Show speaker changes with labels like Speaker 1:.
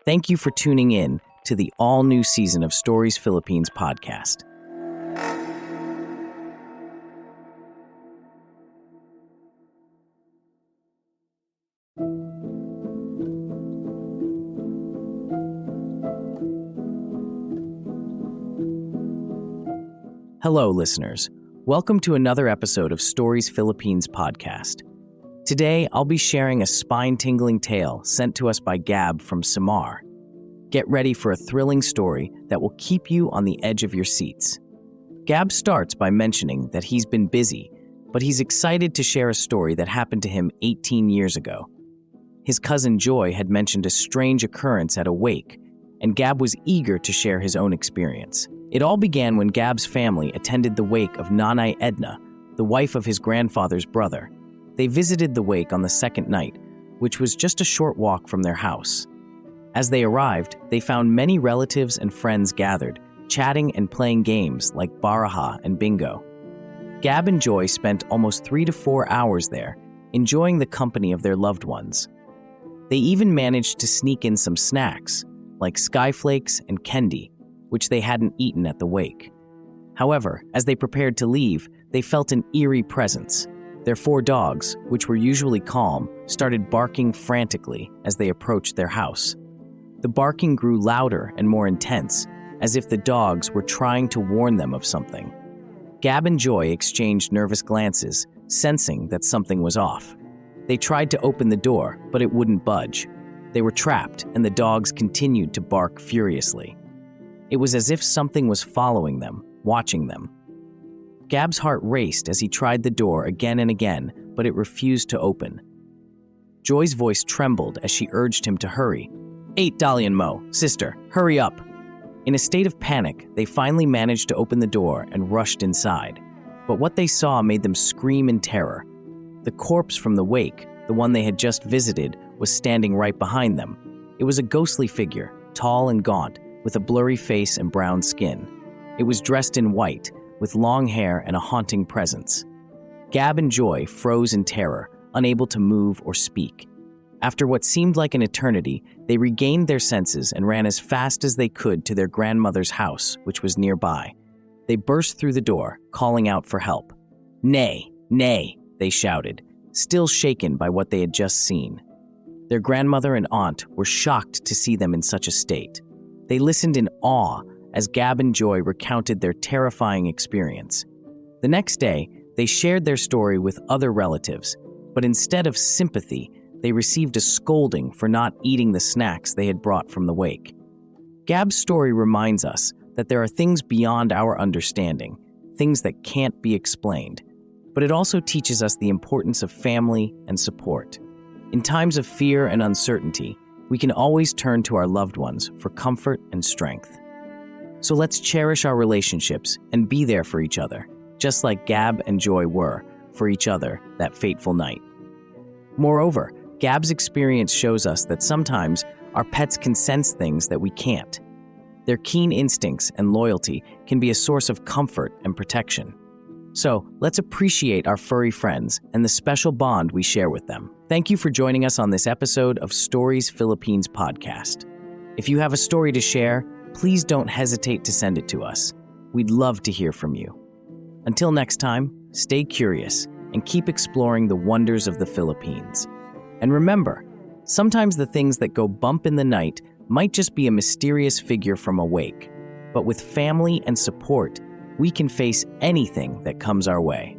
Speaker 1: Thank you for tuning in to the all-new season of Stories Philippines podcast. Hello, listeners. Welcome to another episode of Stories Philippines podcast. Today, I'll be sharing a spine-tingling tale sent to us by Gab from Samar. Get ready for a thrilling story that will keep you on the edge of your seats. Gab starts by mentioning that he's been busy, but he's excited to share a story that happened to him 18 years ago. His cousin Joy had mentioned a strange occurrence at a wake, and Gab was eager to share his own experience. It all began when Gab's family attended the wake of Nanay Edna, the wife of his grandfather's brother. They visited the wake on the second night, which was just a short walk from their house. As they arrived, they found many relatives and friends gathered, chatting and playing games like Baraha and Bingo. Gab and Joy spent almost 3 to 4 hours there, enjoying the company of their loved ones. They even managed to sneak in some snacks, like skyflakes and candy, which they hadn't eaten at the wake. However, as they prepared to leave, they felt an eerie presence. Their 4 dogs, which were usually calm, started barking frantically as they approached their house. The barking grew louder and more intense, as if the dogs were trying to warn them of something. Gab and Joy exchanged nervous glances, sensing that something was off. They tried to open the door, but it wouldn't budge. They were trapped, and the dogs continued to bark furiously. It was as if something was following them, watching them. Gab's heart raced as he tried the door again and again, but it refused to open. Joy's voice trembled as she urged him to hurry. 8 Dalian Mo, sister, hurry up. In a state of panic, they finally managed to open the door and rushed inside. But what they saw made them scream in terror. The corpse from the wake, the one they had just visited, was standing right behind them. It was a ghostly figure, tall and gaunt, with a blurry face and brown skin. It was dressed in white, with long hair and a haunting presence. Gab and Joy froze in terror, unable to move or speak. After what seemed like an eternity, they regained their senses and ran as fast as they could to their grandmother's house, which was nearby. They burst through the door, calling out for help. "Nay, nay," they shouted, still shaken by what they had just seen. Their grandmother and aunt were shocked to see them in such a state. They listened in awe as Gab and Joy recounted their terrifying experience. The next day, they shared their story with other relatives, but instead of sympathy, they received a scolding for not eating the snacks they had brought from the wake. Gab's story reminds us that there are things beyond our understanding, things that can't be explained, but it also teaches us the importance of family and support. In times of fear and uncertainty, we can always turn to our loved ones for comfort and strength. So let's cherish our relationships and be there for each other, just like Gab and Joy were for each other that fateful night. Moreover, Gab's experience shows us that sometimes our pets can sense things that we can't. Their keen instincts and loyalty can be a source of comfort and protection. So let's appreciate our furry friends and the special bond we share with them. Thank you for joining us on this episode of Stories Philippines podcast. If you have a story to share, please don't hesitate to send it to us. We'd love to hear from you. Until next time, stay curious and keep exploring the wonders of the Philippines. And remember, sometimes the things that go bump in the night might just be a mysterious figure from a wake. But with family and support, we can face anything that comes our way.